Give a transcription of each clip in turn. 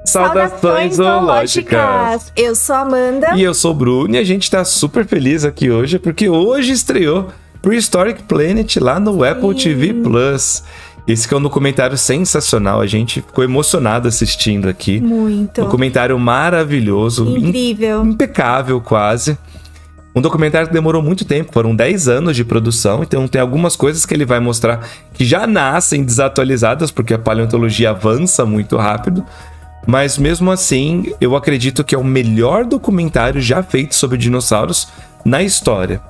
Saudações zoológicas! Eu sou a Amanda. E eu sou o Bruno, e a gente tá super feliz aqui hoje, porque hoje estreou Prehistoric Planet lá no Apple TV Plus. Esse que é um documentário sensacional, a gente ficou emocionado assistindo aqui. Muito. Documentário maravilhoso. Incrível. Impecável quase. Um documentário que demorou muito tempo, foram 10 anos de produção, então tem algumas coisas que ele vai mostrar que já nascem desatualizadas, porque a paleontologia avança muito rápido. Mas mesmo assim, eu acredito que é o melhor documentário já feito sobre dinossauros na história.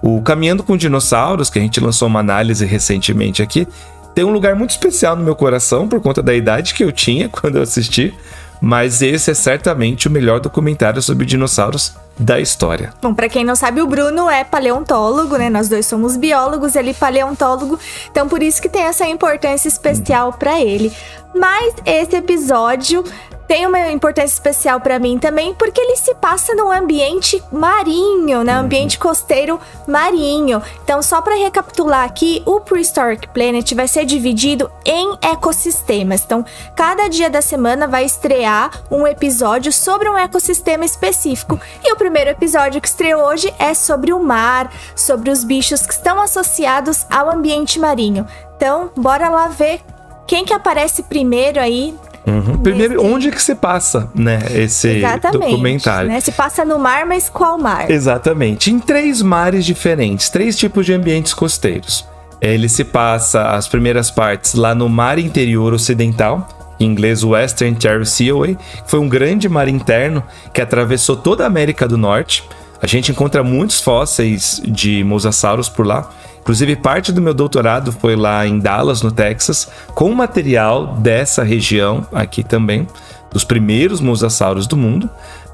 O Caminhando com Dinossauros, que a gente lançou uma análise recentemente aqui, tem um lugar muito especial no meu coração por conta da idade que eu tinha quando eu assisti. Mas esse é certamente o melhor documentário sobre dinossauros da história. Bom, pra quem não sabe, o Bruno é paleontólogo, né? Nós dois somos biólogos, ele paleontólogo. Então, por isso que tem essa importância especial pra ele. Mas esse episódio tem uma importância especial pra mim também, porque ele se passa num ambiente marinho, né? Ambiente costeiro marinho. Então, só pra recapitular aqui, o Prehistoric Planet vai ser dividido em ecossistemas. Então, cada dia da semana vai estrear um episódio sobre um ecossistema específico. E o primeiro episódio que estreou hoje é sobre o mar, sobre os bichos que estão associados ao ambiente marinho. Então, bora lá ver quem que aparece primeiro aí. Primeiro, onde que se passa, né, esse documentário? Né? Se passa no mar, mas qual mar? Exatamente. Em 3 mares diferentes, 3 tipos de ambientes costeiros. Ele se passa as primeiras partes lá no mar interior ocidental, em inglês Western Terrier Seaway, que foi um grande mar interno que atravessou toda a América do Norte. A gente encontra muitos fósseis de mosassauros por lá. Inclusive, parte do meu doutorado foi lá em Dallas, no Texas, com material dessa região aqui também, dos primeiros mosassauros do mundo.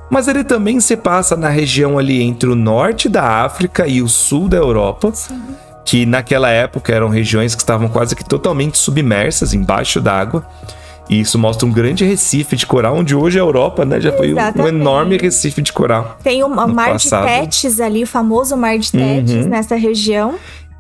Mas ele também se passa na região ali entre o norte da África e o sul da Europa, que naquela época eram regiões que estavam quase que totalmente submersas embaixo d'água. E isso mostra um grande recife de coral, onde hoje a Europa, né, já foi um enorme recife de coral. Tem o mar de Tétis ali, o famoso mar de Tétis nessa região.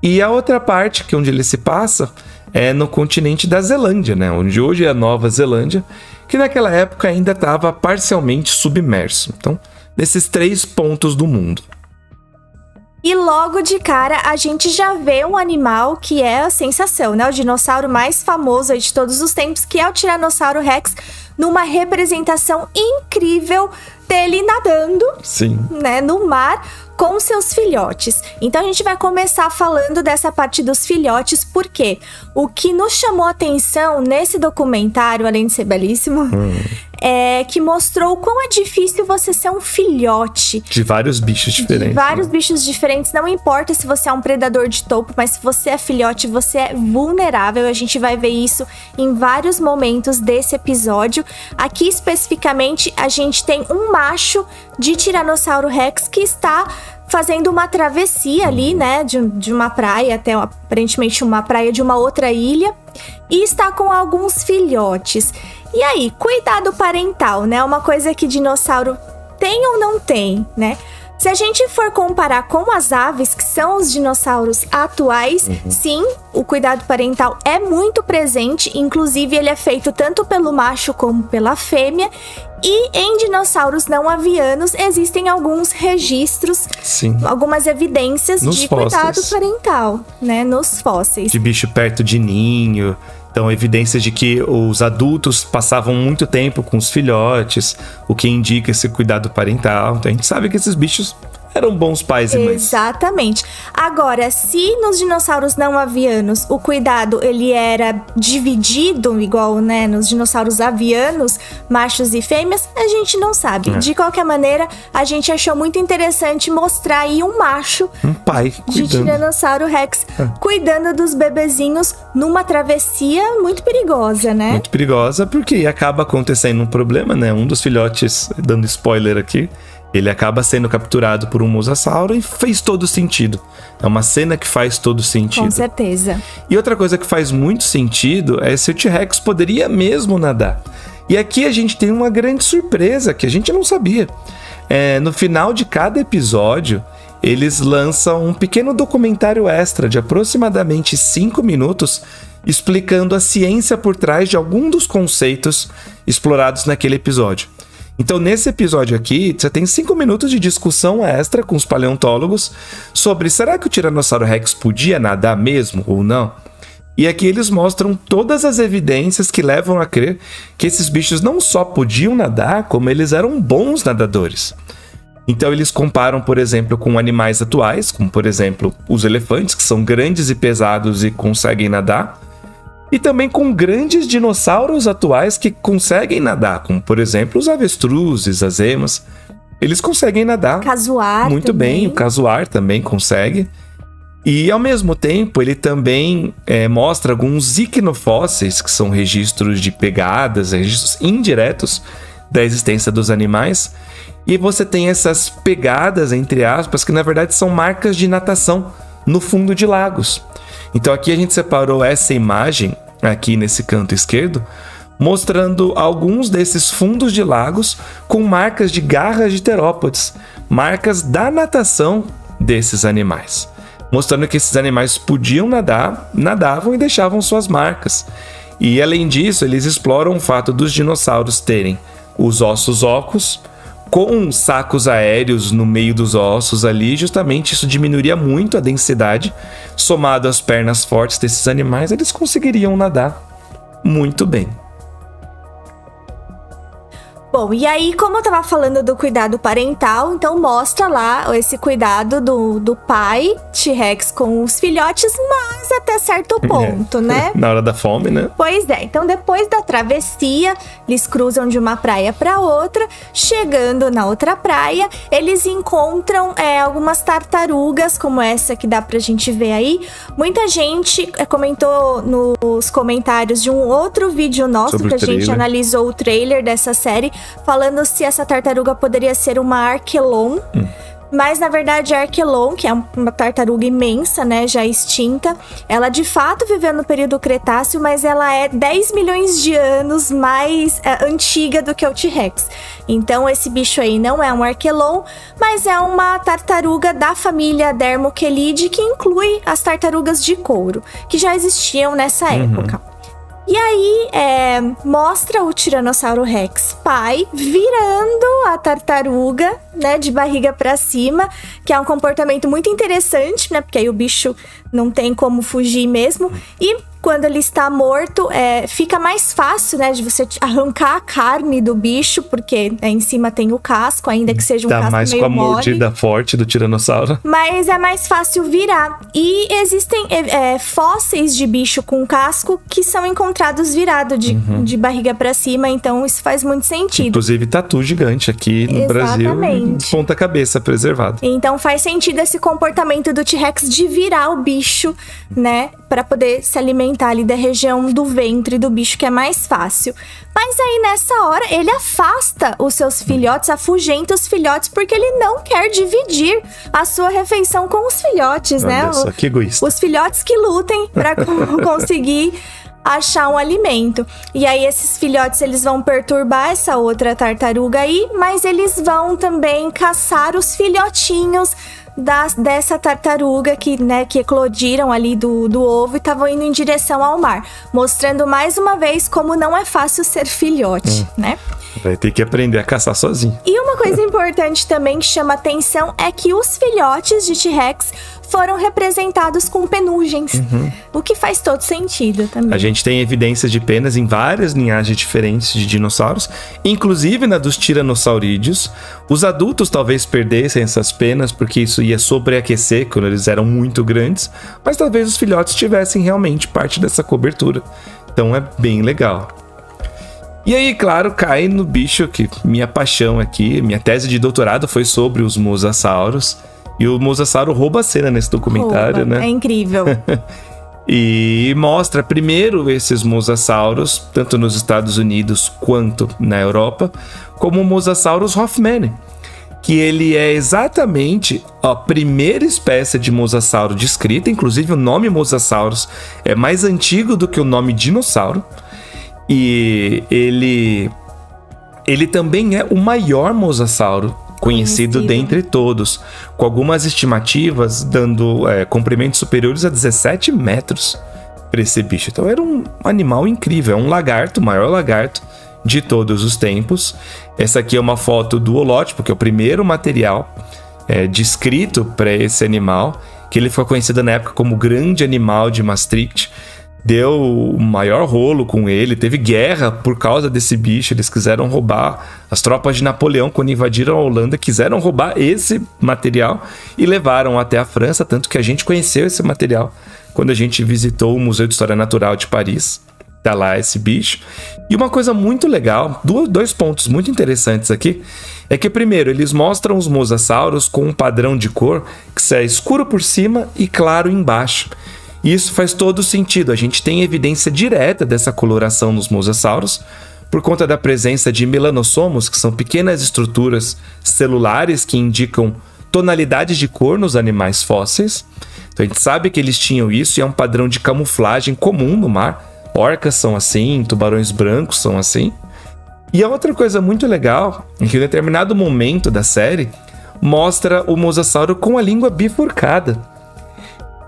E a outra parte, que é onde ele se passa, é no continente da Zelândia, né? Onde hoje é a Nova Zelândia, que naquela época ainda estava parcialmente submerso. Então, nesses 3 pontos do mundo. E logo de cara, a gente já vê um animal que é a sensação, né? O dinossauro mais famoso aí de todos os tempos, que é o Tiranossauro Rex, numa representação incrível dele nadando, né, no mar com seus filhotes. Então a gente vai começar falando dessa parte dos filhotes, porque o que nos chamou a atenção nesse documentário, além de ser belíssimo, é que mostrou o quão é difícil você ser um filhote. De vários bichos diferentes. De vários bichos diferentes. Não importa se você é um predador de topo, mas se você é filhote, você é vulnerável. A gente vai ver isso em vários momentos desse episódio. Aqui, especificamente, a gente tem um macho de Tiranossauro Rex que está fazendo uma travessia ali, né, de uma praia até aparentemente uma praia de uma outra ilha, e está com alguns filhotes. E aí, cuidado parental, né? Uma coisa que dinossauro tem ou não tem, né? Se a gente for comparar com as aves, que são os dinossauros atuais, sim, o cuidado parental é muito presente. Inclusive, ele é feito tanto pelo macho como pela fêmea. E em dinossauros não avianos existem alguns registros, algumas evidências de cuidado parental, né? Nos fósseis. De bicho perto de ninho. Então, evidências de que os adultos passavam muito tempo com os filhotes, o que indica esse cuidado parental. Então, a gente sabe que esses bichos eram bons pais e mães. Exatamente. Agora, se nos dinossauros não avianos o cuidado ele era dividido, igual, né, nos dinossauros avianos, machos e fêmeas, a gente não sabe. De qualquer maneira, a gente achou muito interessante mostrar aí um macho, um pai de Tiranossauro Rex, cuidando dos bebezinhos numa travessia muito perigosa, né? Muito perigosa, porque acaba acontecendo um problema, né? Um dos filhotes, dando spoiler aqui, ele acaba sendo capturado por um mosassauro e fez todo sentido. É uma cena que faz todo sentido. Com certeza. E outra coisa que faz muito sentido é se o T-Rex poderia mesmo nadar. E aqui a gente tem uma grande surpresa que a gente não sabia. No final de cada episódio, eles lançam um pequeno documentário extra de aproximadamente 5 minutos explicando a ciência por trás de algum dos conceitos explorados naquele episódio. Então, nesse episódio aqui, você tem 5 minutos de discussão extra com os paleontólogos sobre será que o Tiranossauro Rex podia nadar mesmo ou não? E aqui eles mostram todas as evidências que levam a crer que esses bichos não só podiam nadar, como eles eram bons nadadores. Então eles comparam, por exemplo, com animais atuais, como por exemplo os elefantes, que são grandes e pesados e conseguem nadar, e também com grandes dinossauros atuais que conseguem nadar, como por exemplo os avestruzes, as emas. Eles conseguem nadar Casuar muito também. bem, o casuar também consegue. E ao mesmo tempo ele também mostra alguns iquinofósseis, que são registros de pegadas, registros indiretos da existência dos animais. E você tem essas pegadas, entre aspas, que na verdade são marcas de natação no fundo de lagos. Então aqui a gente separou essa imagem, aqui nesse canto esquerdo, mostrando alguns desses fundos de lagos com marcas de garras de terópodes, marcas da natação desses animais. Mostrando que esses animais podiam nadar, nadavam e deixavam suas marcas. E além disso, eles exploram o fato dos dinossauros terem os ossos ocos, com sacos aéreos no meio dos ossos ali, justamente isso diminuiria muito a densidade. Somado às pernas fortes desses animais, eles conseguiriam nadar muito bem. Bom, e aí, como eu tava falando do cuidado parental, então mostra lá esse cuidado do pai T-Rex com os filhotes, mas até certo ponto, né? Na hora da fome, né? Pois é, então depois da travessia, eles cruzam de uma praia para outra, chegando na outra praia, eles encontram algumas tartarugas, como essa que dá pra gente ver aí. Muita gente comentou nos comentários de um outro vídeo nosso que a gente analisou o trailer dessa série, falando se essa tartaruga poderia ser uma Archelon. Mas, na verdade, a Archelon, que é uma tartaruga imensa, né, já extinta, ela de fato viveu no período Cretáceo, mas ela é 10 milhões de anos mais antiga do que o T-Rex. Então, esse bicho aí não é um Archelon, mas é uma tartaruga da família Dermochelidae, que inclui as tartarugas de couro, que já existiam nessa época. E aí, mostra o Tiranossauro Rex pai virando a tartaruga, né, de barriga pra cima, que é um comportamento muito interessante, né, porque aí o bicho não tem como fugir mesmo. E quando ele está morto, fica mais fácil, né, de você arrancar a carne do bicho, porque em cima tem o casco, ainda que seja um casco meio mole. Dá mais com a mordida forte do tiranossauro. Mas é mais fácil virar. E existem fósseis de bicho com casco que são encontrados virado de barriga pra cima, então isso faz muito sentido. Inclusive tatu gigante aqui no Brasil, de ponta cabeça preservado. Então faz sentido esse comportamento do T-Rex de virar o bicho, né, pra poder se alimentar ali da região do ventre do bicho, que é mais fácil. Mas aí nessa hora ele afasta os seus filhotes, afugenta os filhotes, porque ele não quer dividir a sua refeição com os filhotes, né? Olha só, que egoísta. Os filhotes que lutem para conseguir achar um alimento. E aí esses filhotes, eles vão perturbar essa outra tartaruga aí, mas eles vão também caçar os filhotinhos dessa tartaruga que eclodiram ali do ovo e estavam indo em direção ao mar, mostrando mais uma vez como não é fácil ser filhote, né? Vai ter que aprender a caçar sozinho. E uma coisa importante também que chama atenção é que os filhotes de T-Rex foram representados com penugens, o que faz todo sentido também. A gente tem evidências de penas em várias linhagens diferentes de dinossauros, inclusive na dos tiranossaurídeos. Os adultos talvez perdessem essas penas, porque isso ia sobreaquecer quando eles eram muito grandes, mas talvez os filhotes tivessem realmente parte dessa cobertura. Então é bem legal. E aí, claro, cai no bicho que minha paixão aqui, minha tese de doutorado foi sobre os mosasauros. E o mosasauro rouba a cena nesse documentário, né? É incrível. E mostra primeiro esses mosassauros, tanto nos Estados Unidos quanto na Europa, como o Mosasaurus hoffmanni, que ele é exatamente a primeira espécie de mosassauro descrita. Inclusive o nome mosasaurus é mais antigo do que o nome dinossauro. E ele também é o maior mosassauro conhecido dentre todos, com algumas estimativas dando comprimentos superiores a 17 metros. para esse bicho. Então era um animal incrível, é um lagarto, o maior lagarto de todos os tempos. Essa aqui é uma foto do holótipo, que é o primeiro material descrito para esse animal, que ele foi conhecido na época como grande animal de Maastricht. Deu o maior rolo com ele, teve guerra por causa desse bicho, eles quiseram roubar. As tropas de Napoleão, quando invadiram a Holanda, quiseram roubar esse material e levaram até a França, tanto que a gente conheceu esse material quando a gente visitou o Museu de História Natural de Paris. Tá lá esse bicho. E uma coisa muito legal, dois pontos muito interessantes aqui, é que primeiro, eles mostram os mosassauros com um padrão de cor que é escuro por cima e claro embaixo. E isso faz todo sentido, a gente tem evidência direta dessa coloração nos mosassauros por conta da presença de melanossomos, que são pequenas estruturas celulares que indicam tonalidades de cor nos animais fósseis. Então a gente sabe que eles tinham isso e é um padrão de camuflagem comum no mar. Orcas são assim, tubarões brancos são assim. E a outra coisa muito legal é que em determinado momento da série mostra o mosassauro com a língua bifurcada.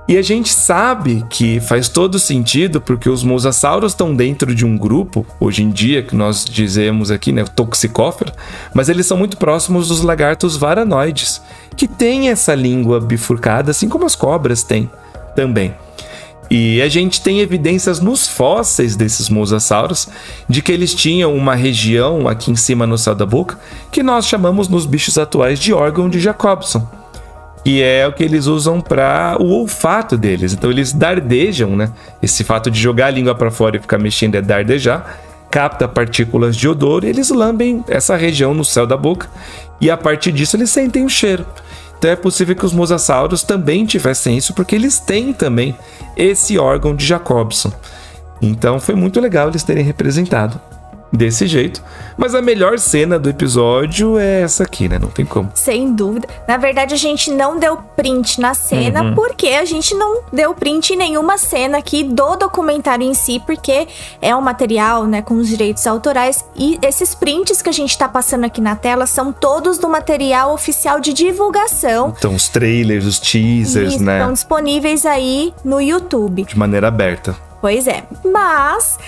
E a gente sabe que faz todo sentido porque os mosassauros estão dentro de um grupo, hoje em dia, que nós dizemos aqui, né, o toxicófero, mas eles são muito próximos dos lagartos varanoides, que têm essa língua bifurcada, assim como as cobras têm também. E a gente tem evidências nos fósseis desses mosassauros de que eles tinham uma região aqui em cima no céu da boca que nós chamamos nos bichos atuais de órgão de Jacobson. E é o que eles usam para o olfato deles. Então eles dardejam, né? Esse fato de jogar a língua para fora e ficar mexendo é dardejar. Capta partículas de odor e eles lambem essa região no céu da boca. E a partir disso eles sentem o cheiro. Então é possível que os mosassauros também tivessem isso, porque eles têm também esse órgão de Jacobson. Então foi muito legal eles terem representado desse jeito. Mas a melhor cena do episódio é essa aqui, né? Não tem como. Sem dúvida. Na verdade, a gente não deu print na cena, porque a gente não deu print em nenhuma cena aqui do documentário em si, porque é um material, né, com os direitos autorais. E esses prints que a gente tá passando aqui na tela são todos do material oficial de divulgação. Então, os trailers, os teasers, né? Estão disponíveis aí no YouTube. De maneira aberta. Pois é, mas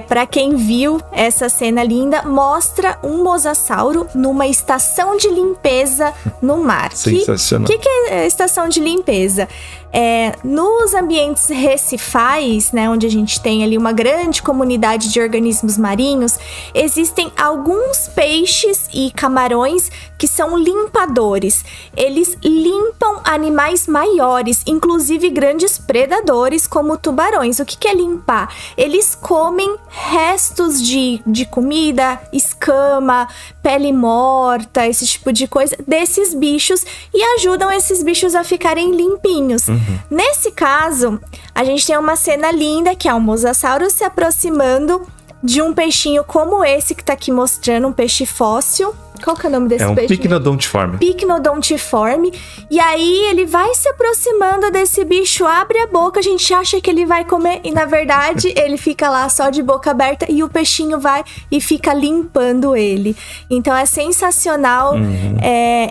para quem viu essa cena linda, mostra um mosassauro numa estação de limpeza no mar. Sensacional. O que é estação de limpeza? Nos ambientes recifais, né, onde a gente tem ali uma grande comunidade de organismos marinhos, existem alguns peixes e camarões que são limpadores. Eles limpam animais maiores, inclusive grandes predadores como tubarões. O que é limpar? Eles comem restos de comida, escama, pele morta, esse tipo de coisa, desses bichos, e ajudam esses bichos a ficarem limpinhos. Nesse caso, a gente tem uma cena linda, que é um mosassauro se aproximando de um peixinho como esse que tá aqui mostrando, um peixe fóssil. Qual que é o nome desse peixe? É um Pycnodontiforme. Pycnodontiforme. E aí ele vai se aproximando desse bicho, abre a boca, a gente acha que ele vai comer e na verdade ele fica lá só de boca aberta e o peixinho vai e fica limpando ele. Então é sensacional.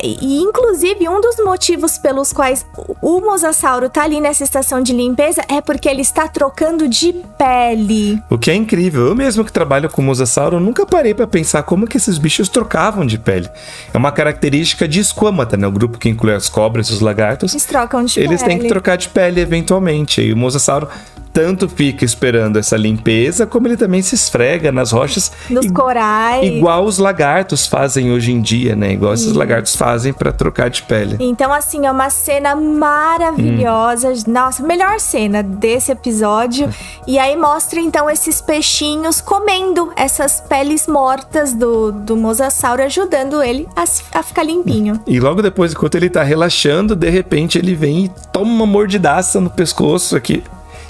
E inclusive um dos motivos pelos quais o mosassauro tá ali nessa estação de limpeza é porque ele está trocando de pele. O que é incrível. Eu mesmo que trabalho com mosassauro, nunca parei para pensar como que esses bichos trocavam de pele. É uma característica de esquamata, né? O grupo que inclui as cobras e os lagartos. Eles trocam de pele. Eles têm que trocar de pele eventualmente. E o mosassauro tanto fica esperando essa limpeza, como ele também se esfrega nas rochas. Nos corais. Igual os lagartos fazem hoje em dia, né? Igual esses lagartos fazem para trocar de pele. Então, assim, é uma cena maravilhosa. Nossa, melhor cena desse episódio. E aí mostra, então, esses peixinhos comendo essas peles mortas do mosassauro, ajudando ele a ficar limpinho. E logo depois, enquanto ele tá relaxando, de repente ele vem e toma uma mordidaça no pescoço aqui.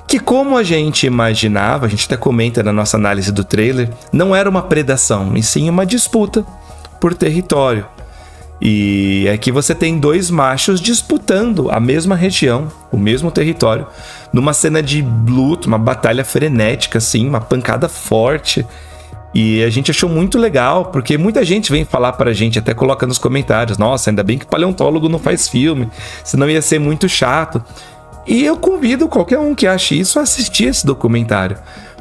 Que como a gente imaginava, a gente até comenta na nossa análise do trailer, não era uma predação, e sim uma disputa por território. E aqui você tem dois machos disputando a mesma região, o mesmo território, numa cena de luta, uma batalha frenética, assim, uma pancada forte. E a gente achou muito legal, porque muita gente vem falar pra gente, até coloca nos comentários, nossa, ainda bem que paleontólogo não faz filme, senão ia ser muito chato. E eu convido qualquer um que ache isso a assistir esse documentário,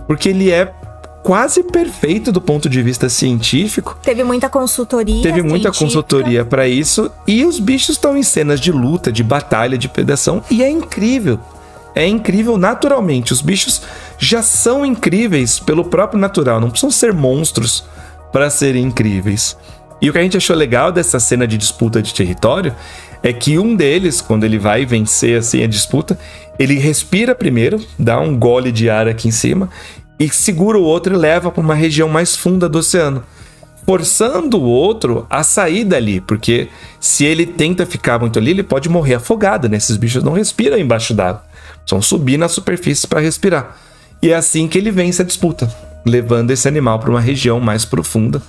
porque ele é quase perfeito do ponto de vista científico. Teve muita consultoria. Teve muita consultoria para isso. E os bichos estão em cenas de luta, de batalha, de predação. E é incrível. É incrível naturalmente. Os bichos já são incríveis pelo próprio natural. Não precisam ser monstros para serem incríveis. E o que a gente achou legal dessa cena de disputa de território é que um deles, quando ele vai vencer assim a disputa, ele respira primeiro, dá um gole de ar aqui em cima e segura o outro e leva para uma região mais funda do oceano, forçando o outro a sair dali, porque se ele tenta ficar muito ali, ele pode morrer afogado, né? Esses bichos não respiram embaixo d'água, precisam subir na superfície para respirar. E é assim que ele vence a disputa, levando esse animal para uma região mais profunda,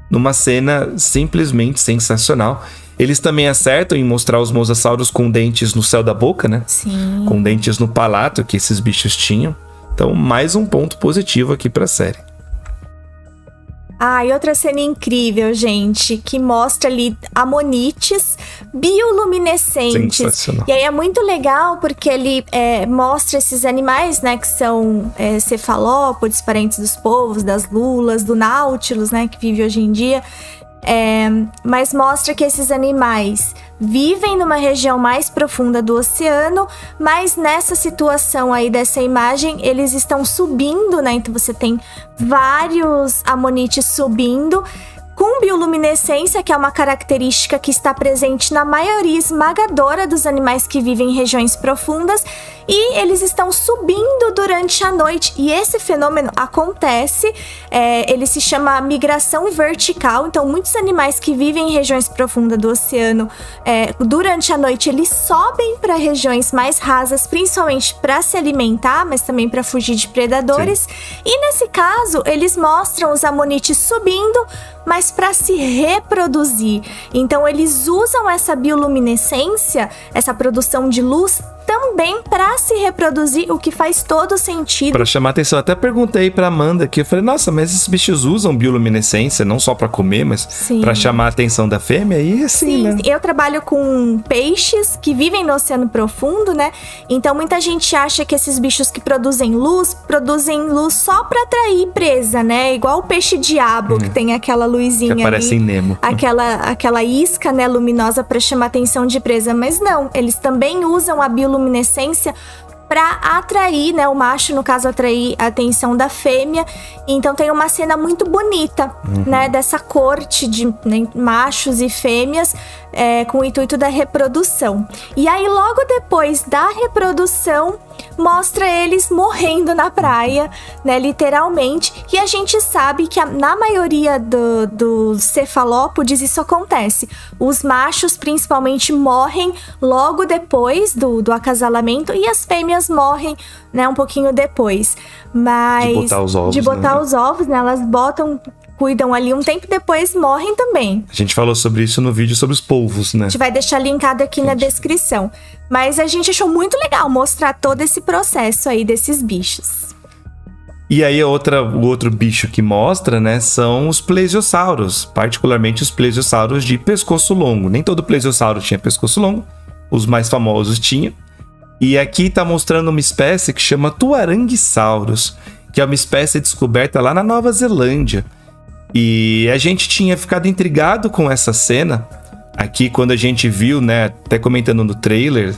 numa cena simplesmente sensacional. Eles também acertam em mostrar os mosassauros com dentes no céu da boca, né? Sim. Com dentes no palato que esses bichos tinham. Então, mais um ponto positivo aqui pra série. Ah, e outra cena incrível, gente, que mostra ali amonites bioluminescentes. Sensacional. E aí é muito legal porque ele mostra esses animais, né, que são cefalópodes, parentes dos polvos, das lulas, do Nautilus, né, que vive hoje em dia. Mas mostra que esses animais vivem numa região mais profunda do oceano, mas nessa situação aí dessa imagem, eles estão subindo, né? Então você tem vários amonites subindo com bioluminescência, que é uma característica que está presente na maioria esmagadora dos animais que vivem em regiões profundas, e eles estão subindo durante a noite. E esse fenômeno acontece, ele se chama migração vertical. Então, muitos animais que vivem em regiões profundas do oceano, durante a noite, eles sobem para regiões mais rasas, principalmente para se alimentar, mas também para fugir de predadores. Sim. E nesse caso, eles mostram os amonites subindo, mas para se reproduzir. Então, eles usam essa bioluminescência, essa produção de luz, também para se reproduzir, o que faz todo sentido. Para chamar atenção, até perguntei para Amanda aqui, eu falei, nossa, mas esses bichos usam bioluminescência não só para comer, mas para chamar a atenção da fêmea? E assim, sim, né? Eu trabalho com peixes que vivem no oceano profundo, né? Então muita gente acha que esses bichos que produzem luz só para atrair presa, né? Igual o peixe-diabo, que tem aquela luzinha que aparece ali, em Nemo. Aquela isca, né, luminosa para chamar a atenção de presa. Mas não, eles também usam a bioluminescência para atrair, né, o macho, no caso, atrair a atenção da fêmea. Então tem uma cena muito bonita, né, dessa corte de, né, machos e fêmeas com o intuito da reprodução. E aí logo depois da reprodução mostra eles morrendo na praia, né, literalmente. E a gente sabe que na maioria dos cefalópodes isso acontece. Os machos principalmente morrem logo depois do acasalamento e as fêmeas morrem, né, um pouquinho depois. Mas de botar os ovos, os ovos, né, elas cuidam ali um tempo, depois morrem também. A gente falou sobre isso no vídeo sobre os polvos, né? A gente vai deixar linkado aqui na descrição. Mas a gente achou muito legal mostrar todo esse processo aí desses bichos. E aí o outro bicho que mostra, né, são os plesiosauros, particularmente os plesiosauros de pescoço longo. Nem todo plesiosauro tinha pescoço longo, os mais famosos tinham. E aqui tá mostrando uma espécie que chama Tuaranguisaurus, que é uma espécie descoberta lá na Nova Zelândia. E a gente tinha ficado intrigado com essa cena aqui quando a gente viu, né, até comentando no trailer,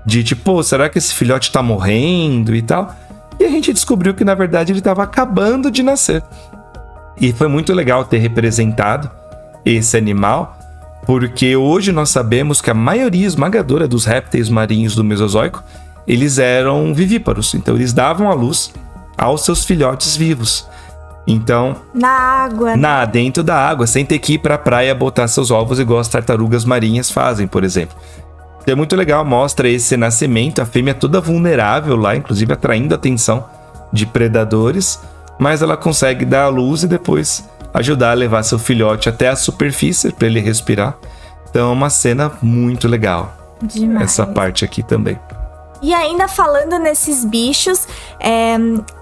de tipo, pô, será que esse filhote tá morrendo e tal? E a gente descobriu que na verdade ele tava acabando de nascer. E foi muito legal ter representado esse animal, porque hoje nós sabemos que a maioria esmagadora dos répteis marinhos do Mesozoico, eles eram vivíparos, então eles davam à luz aos seus filhotes vivos. Então, na água, dentro da água, sem ter que ir pra praia botar seus ovos igual as tartarugas marinhas fazem, por exemplo. Então é muito legal, mostra esse nascimento, a fêmea toda vulnerável lá, inclusive atraindo a atenção de predadores, mas ela consegue dar à luz e depois ajudar a levar seu filhote até a superfície para ele respirar. Então é uma cena muito legal. Demais. Essa parte aqui também. E ainda falando nesses bichos,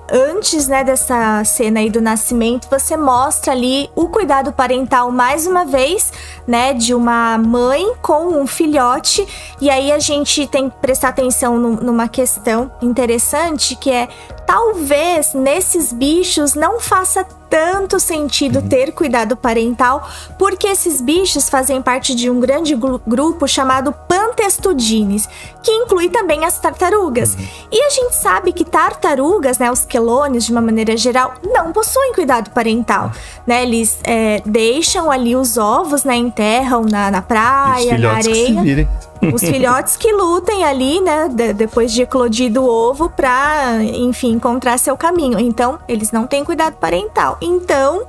antes, né, dessa cena aí do nascimento, você mostra ali o cuidado parental mais uma vez, né, de uma mãe com um filhote. E aí a gente tem que prestar atenção numa questão interessante, que é talvez nesses bichos não faça tanto sentido ter cuidado parental, porque esses bichos fazem parte de um grande grupo chamado Pantestudines, que inclui também as tartarugas. E a gente sabe que tartarugas, né, os quelônios de uma maneira geral, não possuem cuidado parental, né? Eles deixam ali os ovos, né, enterram na praia, na areia. Os filhotes que lutem ali, né, depois de eclodido o ovo pra, enfim, encontrar seu caminho. Então, eles não têm cuidado parental. Então,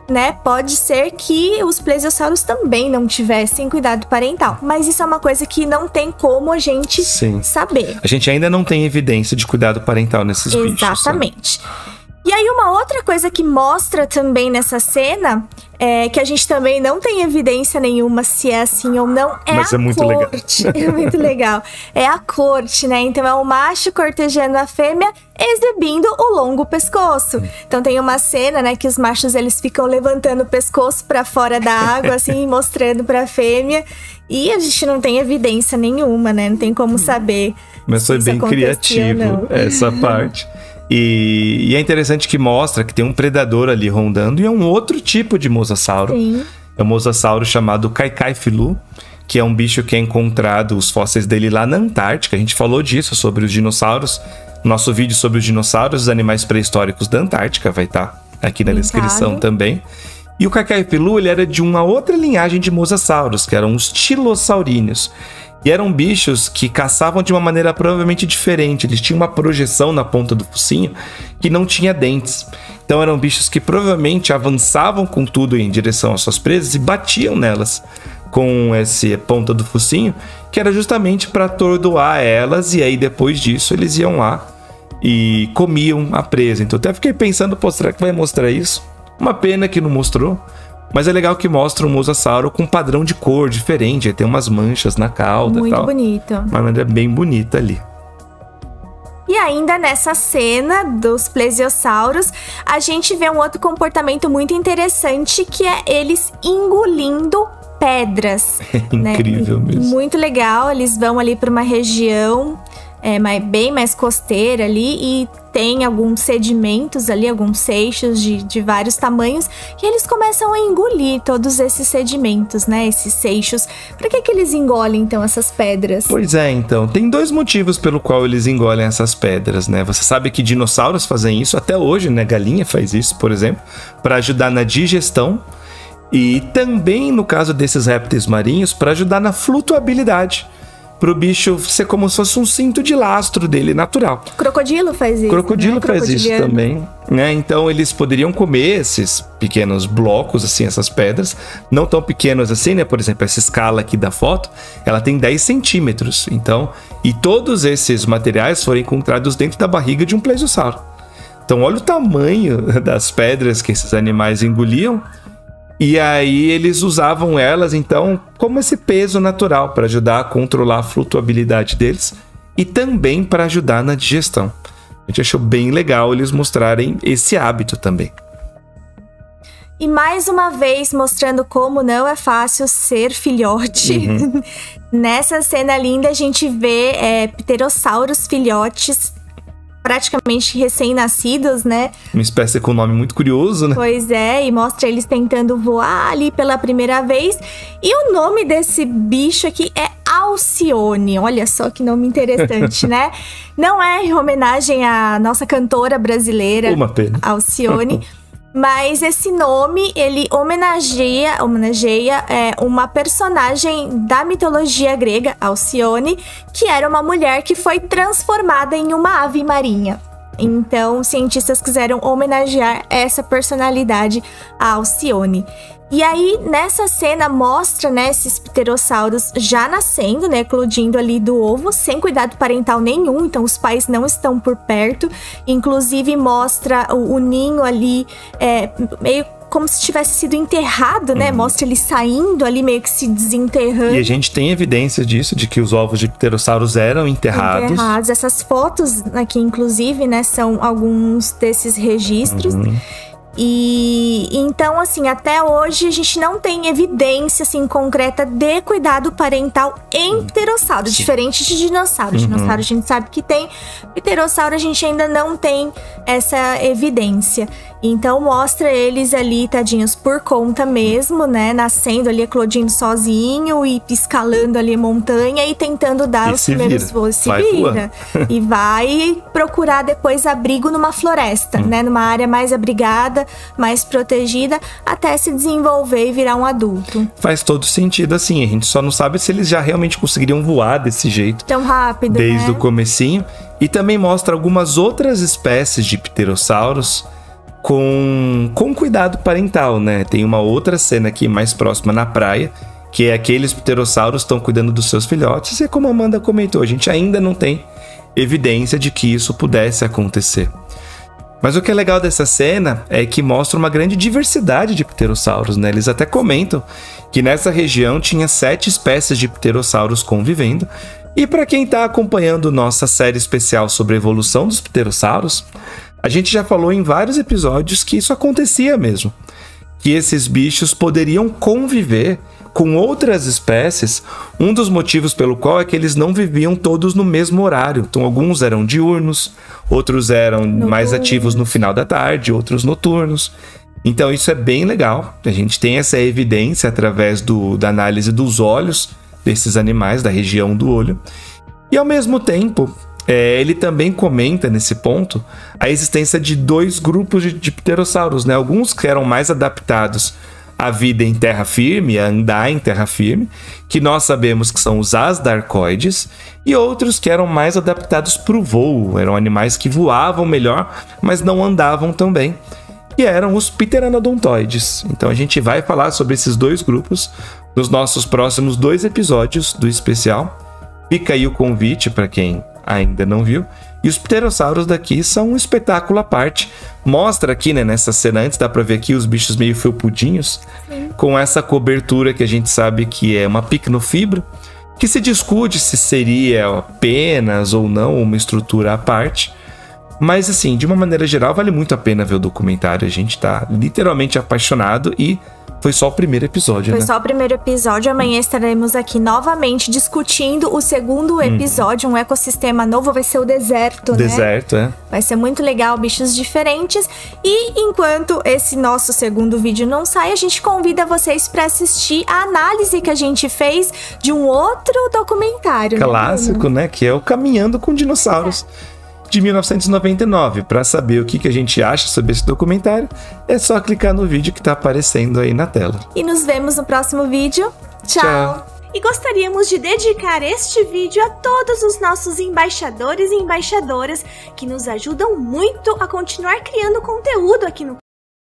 né, pode ser que os plesiosauros também não tivessem cuidado parental. Mas isso é uma coisa que não tem como a gente saber. A gente ainda não tem evidência de cuidado parental nesses bichos. Exatamente. E aí, uma outra coisa que mostra também nessa cena, que a gente também não tem evidência nenhuma se é assim ou não, Mas é muito corte. É muito legal. É a corte, né? Então, é o macho cortejando a fêmea, exibindo o longo pescoço. Então, tem uma cena, né, que os machos, eles ficam levantando o pescoço pra fora da água, assim, mostrando pra fêmea. E a gente não tem evidência nenhuma, né? Não tem como saber. Mas foi bem criativo essa parte. E é interessante que mostra que tem um predador ali rondando e é um outro tipo de mosasauro. Sim. É um mosasauro chamado Caicai-Filu, que é um bicho que é encontrado, os fósseis dele lá na Antártica. A gente falou disso, sobre os dinossauros. Nosso vídeo sobre os dinossauros, os animais pré-históricos da Antártica, vai estar aqui na descrição também. E o Caicai-Filu, ele era de uma outra linhagem de mosasauros, que eram os tilossauríneos. E eram bichos que caçavam de uma maneira provavelmente diferente. Eles tinham uma projeção na ponta do focinho que não tinha dentes. Então eram bichos que provavelmente avançavam com tudo em direção às suas presas e batiam nelas com essa ponta do focinho, que era justamente para atordoar elas. E aí depois disso eles iam lá e comiam a presa. Então até fiquei pensando, pô, será que vai mostrar isso? Uma pena que não mostrou. Mas é legal que mostra um mosasauro com um padrão de cor diferente. Tem umas manchas na cauda e tal. Muito bonito. Uma maneira bem bonita ali. E ainda nessa cena dos plesiosauros, a gente vê um outro comportamento muito interessante, que é eles engolindo pedras. Incrível, né? mesmo. Muito legal. Eles vão ali para uma região bem mais costeira ali e tem alguns sedimentos ali, alguns seixos de vários tamanhos, e eles começam a engolir todos esses sedimentos, né, esses seixos. Por que eles engolem, então, essas pedras? Pois é, então, tem dois motivos pelo qual eles engolem essas pedras, né? Você sabe que dinossauros fazem isso até hoje, né? Galinha faz isso, por exemplo, para ajudar na digestão e também, no caso desses répteis marinhos, para ajudar na flutuabilidade. Pro bicho ser como se fosse um cinto de lastro dele, natural. Crocodilo faz isso. Crocodilo faz isso também, né? Então eles poderiam comer esses pequenos blocos, assim, essas pedras. Não tão pequenos assim, né? Por exemplo, essa escala aqui da foto, ela tem 10 centímetros. Então, e todos esses materiais foram encontrados dentro da barriga de um plesiosauro. Então, olha o tamanho das pedras que esses animais engoliam. E aí eles usavam elas, então, como esse peso natural para ajudar a controlar a flutuabilidade deles e também para ajudar na digestão. A gente achou bem legal eles mostrarem esse hábito também. E mais uma vez mostrando como não é fácil ser filhote. Nessa cena linda a gente vê pterossauros filhotes praticamente recém-nascidos, né? Uma espécie com um nome muito curioso, né? Pois é, e mostra eles tentando voar ali pela primeira vez. E o nome desse bicho aqui é Alcione. Olha só que nome interessante, né? Não é em homenagem à nossa cantora brasileira, uma pena, Alcione. Mas esse nome, ele homenageia uma personagem da mitologia grega, Alcione, que era uma mulher que foi transformada em uma ave marinha. Então, cientistas quiseram homenagear essa personalidade, a Alcione. E aí, nessa cena, mostra, né, esses pterossauros já nascendo, né, eclodindo ali do ovo, sem cuidado parental nenhum, então os pais não estão por perto. Inclusive, mostra o ninho ali, meio como se tivesse sido enterrado, né? Mostra ele saindo ali, meio que se desenterrando. E a gente tem evidência disso, de que os ovos de pterossauros eram enterrados. Essas fotos aqui, inclusive, né, são alguns desses registros. E então, assim, até hoje a gente não tem evidência, assim, concreta de cuidado parental em pterossauro, diferente de dinossauro. Dinossauro a gente sabe que tem, pterossauro a gente ainda não tem essa evidência. Então mostra eles ali, tadinhos, por conta mesmo, né? Nascendo ali, eclodindo sozinho e escalando ali a montanha e tentando dar os primeiros voos. Se vira. E vai procurar depois abrigo numa floresta, né? Numa área mais abrigada, mais protegida, até se desenvolver e virar um adulto. Faz todo sentido, assim. A gente só não sabe se eles já realmente conseguiriam voar desse jeito. Tão rápido, desde o comecinho. E também mostra algumas outras espécies de pterossauros com cuidado parental, né? Tem uma outra cena aqui mais próxima na praia, que é aqueles pterossauros estão cuidando dos seus filhotes. E como a Amanda comentou, a gente ainda não tem evidência de que isso pudesse acontecer. Mas o que é legal dessa cena é que mostra uma grande diversidade de pterossauros, né? Eles até comentam que nessa região tinha 7 espécies de pterossauros convivendo. E para quem está acompanhando nossa série especial sobre a evolução dos pterossauros, a gente já falou em vários episódios que isso acontecia mesmo. Que esses bichos poderiam conviver com outras espécies. Um dos motivos pelo qual é que eles não viviam todos no mesmo horário. Então, alguns eram diurnos, outros eram mais ativos no final da tarde, outros noturnos. Então, isso é bem legal. A gente tem essa evidência através da análise dos olhos desses animais, da região do olho. E, ao mesmo tempo, ele também comenta nesse ponto a existência de 2 grupos de pterossauros, né? Alguns que eram mais adaptados à vida em terra firme, a andar em terra firme, que nós sabemos que são os asdarcoides, e outros que eram mais adaptados para o voo, eram animais que voavam melhor, mas não andavam tão bem, que eram os pteranodontoides. Então a gente vai falar sobre esses 2 grupos nos nossos próximos 2 episódios do especial. Fica aí o convite para quem ainda não viu. E os pterossauros daqui são um espetáculo à parte. Mostra aqui, né, nessa cena antes, dá pra ver aqui os bichos meio felpudinhos, com essa cobertura que a gente sabe que é uma picnofibra, que se discute se seria apenas ou não uma estrutura à parte. Mas, assim, de uma maneira geral, vale muito a pena ver o documentário. A gente tá literalmente apaixonado e foi só o primeiro episódio, Foi só o primeiro episódio. Amanhã estaremos aqui novamente discutindo o segundo episódio, um ecossistema novo. Vai ser o deserto, né? Deserto, é. Vai ser muito legal, bichos diferentes. E enquanto esse nosso segundo vídeo não sai, a gente convida vocês para assistir a análise que a gente fez de um outro documentário. Clássico, né? Que é o Caminhando com Dinossauros. De 1999. Para saber o que a gente acha sobre esse documentário, é só clicar no vídeo que está aparecendo aí na tela. E nos vemos no próximo vídeo. Tchau! E gostaríamos de dedicar este vídeo a todos os nossos embaixadores e embaixadoras que nos ajudam muito a continuar criando conteúdo aqui no